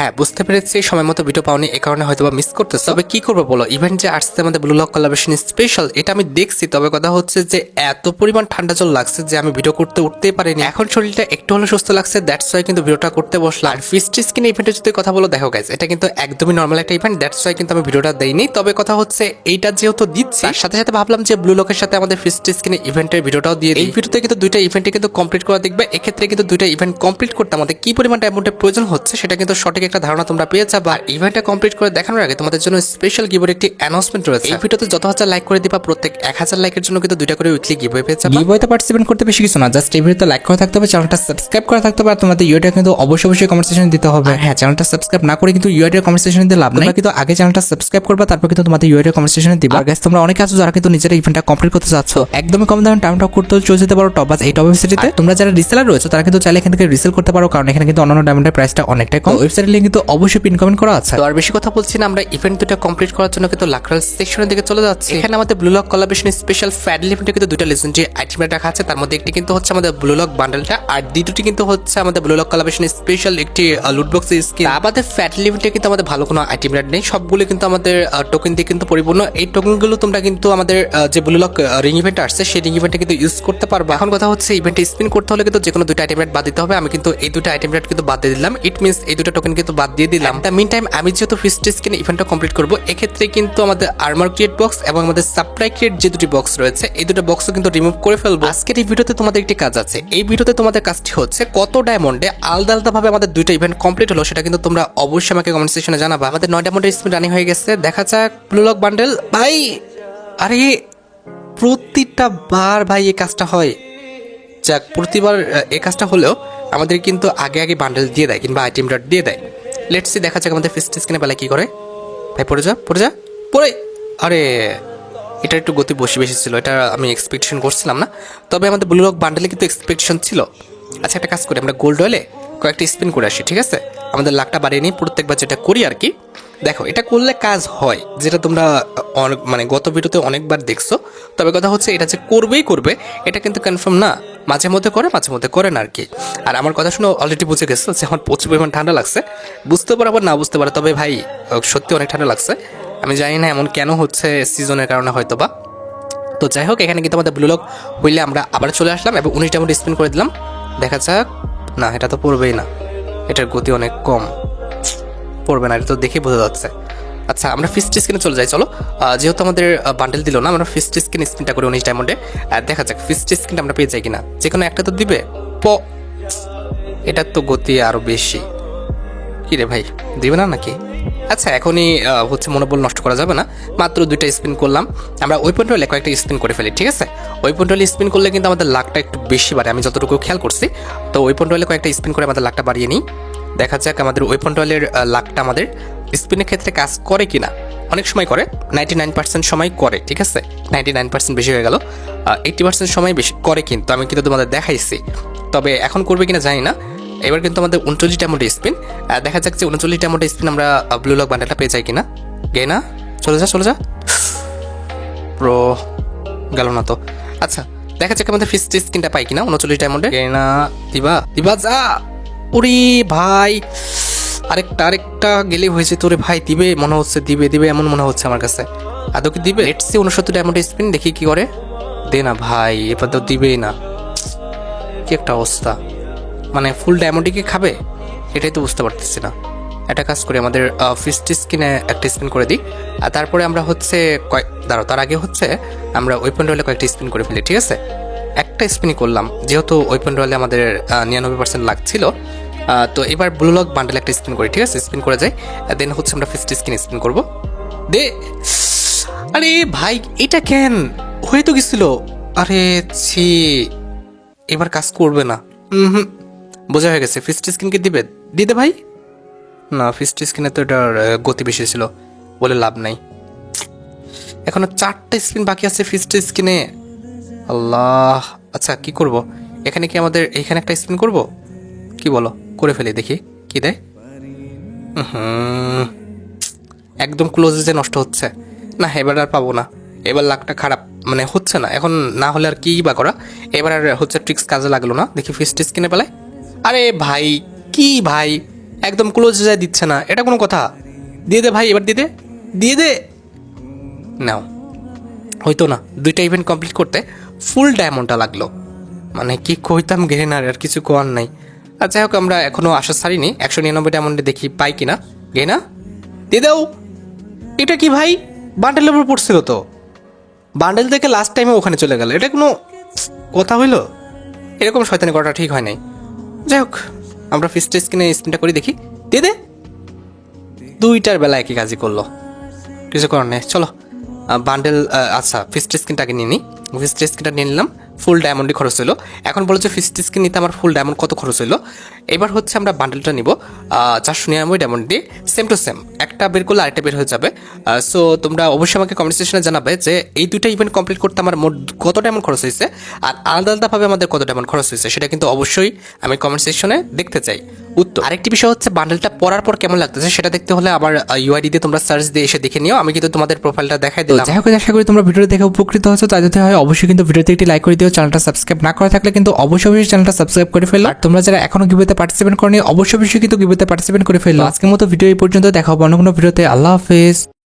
হ্যাঁ বুঝতে পেরেছি সময় মতো ভিডিও পাওনি, এই কারণে হয়তো মিস করতেছো। তবে কি করবো বলো, ইভেন্ট যে আসছে আমাদের ব্লু লক কোলাবরেশন স্পেশাল, এটা আমি দেখছি। তবে কথা হচ্ছে যে এত পরিমাণ ঠান্ডা জল লাগছে যে আমি ভিডিও করতে উঠতেই পারিনি। এখন শরীরটা একটু হলে সুস্থ লাগছে, দ্যাটস ওয়াই কিন্তু ভিডিওটা করতে বসলাম। আর ফিস্ট স্কিন ইভেন্টের যদি কথা বলো, দেখো গাইস, এটা কিন্তু একদমই নর্মাল একটা ইভেন্ট, দ্যাটস ওয়াই কিন্তু আমি ভিডিওটা দেইনি। তবে কথা হচ্ছে এইটা যেহেতু দিচ্ছি, তার সাথে সাথে ভাবলাম যে ব্লু লকের সাথে আমাদের ফিস্ট স্কিন ইভেন্টের ভিডিওটাও দিয়ে দিই। এই ভিডিওতে কিন্তু দুইটা ইভেন্টে কিন্তু কমপ্লিট করা দেখবে। এক্ষেত্রে কিন্তু দুইটা ইভেন্ট কমপ্লিট করতে আমাদের কি পরিমাণ অ্যামাউন্টের প্রয়োজন হচ্ছে সেটা কিন্তু সঠিক একটা ধারণা তোমরা পেয়ে যাবে। আর ইভেন্টটা কমপ্লিট করে দেখানোর আগে তোমাদের জন্য স্পেশাল গিভওয়ের একটি অ্যানাউন্সমেন্ট রয়েছে। এই ভিডিওতে যত হাজার লাইক করে দিবা, প্রত্যেক 1000 লাইকের জন্য কিন্তু দুইটা করে উইকলি গিভওয়ে পেয়ে যাবে। গিভওয়েতে পার্টিসিপেট করতে বেশি কিছু না, জাস্ট এই ভিডিওতে লাইক করা থাকতে হবে, চ্যানেলটা সাবস্ক্রাইব করা থাকতে হবে। আর তোমাদের ইউআইডি কিন্তু অবশ্যই কমেন্ট সেকশনে দিতে হবে। আর হ্যাঁ, চ্যানেলটা সাবস্ক্রাইব না করে কিন্তু ইউআইডি কমেন্ট সেকশনে দিতে লাভ নাই। তোমরা কিন্তু আগে চ্যানেলটা সাবস্ক্রাইব করবা, তারপর কিন্তু তোমাদের ইউআইডি কমেন্ট সেকশনে দিবা। আর গাইস, তোমরা অনেকে আছো যারা কিন্তু নিজের ইভেন্টটা কমপ্লিট করতে চাচ্ছ, একদমই কম দামে টাইম টপ করতে চলে যেতে পারো টপ বাস এই টপ ওয়েবসাইটে। তোমরা যারা রিসেলার রয়েছে তারা কিন্তু চাইলে এখান থেকে রিসেল করতে পারো, কারণ এখানে কিন্তু অন্যান্য ডায়মন্ডের প্রাইসটা অনেকটাই কম। ওয়েবসাইটের লিংক কিন্তু অবশ্যই পিন কমেন্ট করা আছে। তো আর বেশি কথা বলছি না, আমরা ইভেন্ট দুটো কমপ্লিট করার জন্য কিন্তু লাকরাল সেকশনের দিকে চলে যাচ্ছি। এখানে আমাদের ব্লু লক কোলাবরেশন স্পেশাল ফ্যাডেল ইভেন্টে কিন্তু দুটো লেজেন্ডারি আইটেম রাখা আছে। তার মধ্যে একটি কিন্তু হচ্ছে আমাদের ব্লু লক বান্ডেলটা, আর দ্বিতীয়টি কিন্তু হচ্ছে আমাদের ব্লু লক কোলাবরেশন স্পেশাল একটি লুট বক্স স্কিন। আমাদের ফ্যাডেল ইভেন্টে কিন্তু আমাদের ভালো কোনো আইটেম নেই, সবগুলো কিন্তু আমাদের টোকেন দিয়ে কিন্তু পরিপূর্ণ। এই টোকেনগুলো তোমরা কিন্তু আমাদের যে ব্লু লক রিং ইভেন্ট আসছে সেই রিং ইভেন্টে কিন্তু ইউজ করতে পারবে। এখন কথা হচ্ছে ইভেন্টে স্পিন করতে হলে কিন্তু যে কোনো দুটো আইটেম বাদ দিতে হবে। আমি কিন্তু এই দুটো আইটেম কিন্তু বাদ দিয়ে দিলাম, ইট মিনস এই দুটো টোকেন কিন্তু বাদ দিয়ে দিলাম। দ্য মিন টাইম আমি যেহেতু ফিস্ট স্কিন ইভেন্টটা কমপ্লিট করবো, এক্ষেত্রে কিন্তু আমাদের আর্মার ক্রিয়েট বক্স এবং আমাদের সাপ্লাই ক্রিয়েট যে দুটি বক্স রয়েছে, এই দুটো বক্সও কিন্তু রিমুভ করে ফেলবো। আজকের এই ভিডিওতে তোমাদের একটি কাজ আছে। এই ভিডিওতে তোমাদের কাজটি হচ্ছে কত ডায়মন্ডে আলাদা আলাদা ভাবে আমাদের দুইটা ইভেন্ট কমপ্লিট হলো সেটা কিন্তু তোমরা অবশ্যই আমাকে কমেন্ট সেকশনে জানাবা। আমাদের 9 ডায়মন্ডের স্পিন রানিং হয়ে গেছে, দেখা যাক ব্লু লক বান্ডেল। ভাই আরে প্রতিটা বার ভাই এই কাজটা হয়, যাক প্রতিবার এই কাজটা হলেও আমাদের কিন্তু আগে আগে বান্ডেল দিয়ে দেয় কিংবা আইটেম ডট দিয়ে দেয়। লেটস সি দেখা যাক আমাদের ফিস্ট স্কিনে বেলা কি করে। ভাই পড়ে যা পড়ে। আরে এটা একটু গতি বেশি ছিল, এটা আমি এক্সপেকটেশন করছিলাম না। তবে আমাদের ব্লু লক বান্ডেলে কিন্তু এক্সপেকটেশন ছিল। আচ্ছা একটা কাজ করি, আমরা গোল্ড অয়েলে কয়েকটা স্পিন করে আসি, ঠিক আছে? আমাদের লাখটা বাড়িয়ে নিই প্রত্যেকবার যেটা করি আর কি। দেখো এটা করলে কাজ হয়, যেটা তোমরা মানে গত ভিডিওতে অনেকবার দেখছো। তবে কথা হচ্ছে এটা যে করবে এটা কিন্তু কনফার্ম না, মাঝে মধ্যে করে না আর কি। আর আমার কথা শুনে অলরেডি বুঝে গেছো যে আমার প্রচুর পরিমাণ ঠান্ডা লাগছে, বুঝতে পারো আবার না বুঝতে পারো। তবে ভাই সত্যি অনেক ঠান্ডা লাগছে, আমি জানি না এমন কেন হচ্ছে, সিজনের কারণে হয়তো বা। তো যাই হোক, এখানে কিন্তু আমাদের ব্লু লক হইলে আমরা আবার চলে আসলাম এবং 19টা মতো স্পিন করে দিলাম। দেখা যাক, না এটা তো পড়বেই না, এটার গতি অনেক কম, পড়বে না, এটা তো দেখেই বোঝা যাচ্ছে। আচ্ছা আমরা ফিস্ট স্কিনে চলে যাই, চলো। যেহেতু আমাদের বান্ডেল দিল না, আমরা ফিস্ট স্কিন স্পিনটা করি 19 ডায়মন্ডে। দেখা যাক ফিস্ট স্কিনটা আমরা পেয়ে যাই কিনা, যে কোনো একটা তো দিবে। এটার তো গতি আরো বেশি, কি রে ভাই দিবে না নাকি? আচ্ছা এখনই হচ্ছে মনোবল নষ্ট করা যাবে না, মাত্র 2টা স্পিন করলাম। আমরা ওই পয়েন্ট হলে কয়েকটা স্পিন করে ফেলি, ঠিক আছে? ওই পয়েন্ট হলে স্পিন করলে কিন্তু আমাদের লাখটা একটু বেশি বাড়ে, আমি যতটুকু খেয়াল করছি। তো ওই পয়েন্ট হলে কয়েকটা স্পিন করে আমাদের লাখটা বাড়িয়ে নিই। দেখা যাক আমাদের ওই পয়েন্ট হলের লাখটা আমাদের স্পিনের ক্ষেত্রে কাজ করে কিনা। অনেক সময় করে, 99% সময় করে, ঠিক আছে? 99% বেশি হয়ে গেল, 80% সময় বেশি করে, কিন্তু আমি কিন্তু তোমাদের দেখাইছি। তবে এখন করবে কিনা জানি না। এবার কিন্তু আমাদের 39টা মোটে স্পিন, দেখা যাক যে 39টা মোটে স্পিন আমরা ব্লু লক বান্ডেলটা পেয়ে যাই কিনা। গে না, চলে যা প্রো গেল না তো। আচ্ছা দেখা যাক আমাদের ফিস্ট স্কিনটা পাই কিনা 39 ডায়মন্ডে। গে না, দিবা যা। ওরে ভাই আরেকটা গেলে হয়েছে তোরে ভাই, দিবে মনে হচ্ছে, দিবে এমন মনে হচ্ছে আমার কাছে। আদৌ কি দিবে? লেটস সি 69 ডায়মন্ডে স্পিন, দেখি কি করে। দে না ভাই, এবার তো দিবেই না, কি একটা অবস্থা। মানে ফুল ডায়মন্ডই কি খাবে, এটাই তো বুঝতে পারতেছি না। একটা কাজ করি, আমাদের ফিস্ট স্কিনে একটা স্পিন করে দিই, আর তারপরে আমরা হচ্ছে তার আগে হচ্ছে আমরা ওই পয়েন্ট হলে কয়েকটা স্পিন করে ফেলি, ঠিক আছে? একটা স্পিনই করলাম, যেহেতু ওই পয়েন্ট হলে আমাদের 99% লাগছিল। তো এবার ব্লু লক বান্ডেল একটা স্পিন করি, ঠিক আছে? স্পিন করে যাই, দেন হচ্ছে আমরা ফিস্ট স্কিন স্পিন করবো। দে, আরে ভাই এটা কেন হয়ে তো গেছিল। আরে ছি, এবার কাজ করবে না। বোঝা হয়ে গেছে, ফিস্ট স্কিনকে দিতে ভাই। না ফিস্ট স্কিনে তো এটার গতি বেশি ছিল, বলে লাভ নাই। এখনো 4টা স্পিন বাকি আছে ফিস্ট স্কিনে। আল্লাহ, আচ্ছা কি করব এখানে? কি আমাদের এখানে একটা স্পিন করব? কি বলো, করে ফেলি, দেখি কি দেয়। একদম ক্লোজে যে নষ্ট হচ্ছে না, এবার আর পাবো না। এবার লাকটা খারাপ মানে হচ্ছে না, এখন না হলে আর কি বা করা। এবার আর হচ্ছে ট্রিক্স কাজে লাগলো না, দেখি ফিস্ট স্কিনে পেলায়। আরে ভাই কি ভাই, একদম ক্লোজ যায় দিচ্ছে না, এটা কোনো কথা? দিয়ে দে ভাই, এবার দিয়ে দে নাও। হয়তো না, 2টা ইভেন্ট কমপ্লিট করতে ফুল ডায়মন্ডটা লাগলো, মানে কি কইতাম গেহিনার, আর কিছু কোয়ার নাই। আর যাই হোক, আমরা এখনও আশা ছাড়িনি, 199 ডায়মন্ডে দেখি পাই কিনা। গেহিনা দিয়ে দাও। এটা কি ভাই, বান্ডেলের উপর পড়ছিল তো, বান্ডেল থেকে লাস্ট টাইমে ওখানে চলে গেল, এটা কোনো কথা হইলো? এরকম শয়তানি করাটা ঠিক হয় নাই। যাই হোক, আমরা ফিস্ট স্ক্রিনে স্পিনটা করি দেখি। দিয়ে দে। 2টার বেলা একই কাজই করলো, কিছু করার নেই। চলো বান্ডেল, আচ্ছা ফিস্ট স্ক্রিনটাকে নিয়ে নিই। ফিস্ট স্ক্রিনটা নিয়ে নিলাম, ফুল ডায়মন্ডই খরচ হলো। এখন বলেছে ফিস্ট স্ক্রিন নিতে আমার ফুল ডায়মন্ড কত খরচ হলো। এবার হচ্ছে আমরা বান্ডেলটা নিব 499 ডায়মন্ড দিয়ে, সেম টু সেম, একটা বের করলে আরেকটা বের হয়ে যাবে। সো তোমরা অবশ্যই আমাকে কমেন্ট সেকশনে জানাবে যে এই 2টা ইভেন্ট কমপ্লিট করতে আমার মোট কত ডায়মন্ড খরচ হয়েছে, আর আলাদা আলাদাভাবে আমাদের কত ডায়মন্ড খরচ হয়েছে, সেটা কিন্তু অবশ্যই আমি কমেন্ট সেকশনে দেখতে চাই উত্তর। আরেকটি বিষয় হচ্ছে বান্ডেলটা পরার পর কেমন লাগতেছে সেটা দেখতে হলে আমার ইউআইডি দিয়ে তোমরা সার্চ দিয়ে এসে দেখে নিও। আমি কিন্তু তোমাদের প্রোফাইলটা দেখাই দিলাম। যাই হোক, আশা করি তোমরা ভিডিও দেখে উপকৃত হয়েছো। তাই যদি হয় অবশ্যই কিন্তু ভিডিওতে একটি লাইক করে দিও। চ্যানেলটা সাবস্ক্রাইব না করা থাকলে কিন্তু অবশ্যই চ্যানেলটা সাবস্ক্রাইব করে ফেলো। আর তোমরা যারা এখনো গিভওয়েতে পার্টিসিপেট করনি অবশ্যই কিন্তু গিভওয়েতে পার্টিসিপেট করে ফেলো। আজকের মতো ভিডিও এই পর্যন্ত, দেখা হবে অন্য কোনো ভিডিওতে। আল্লাহ হাফেজ।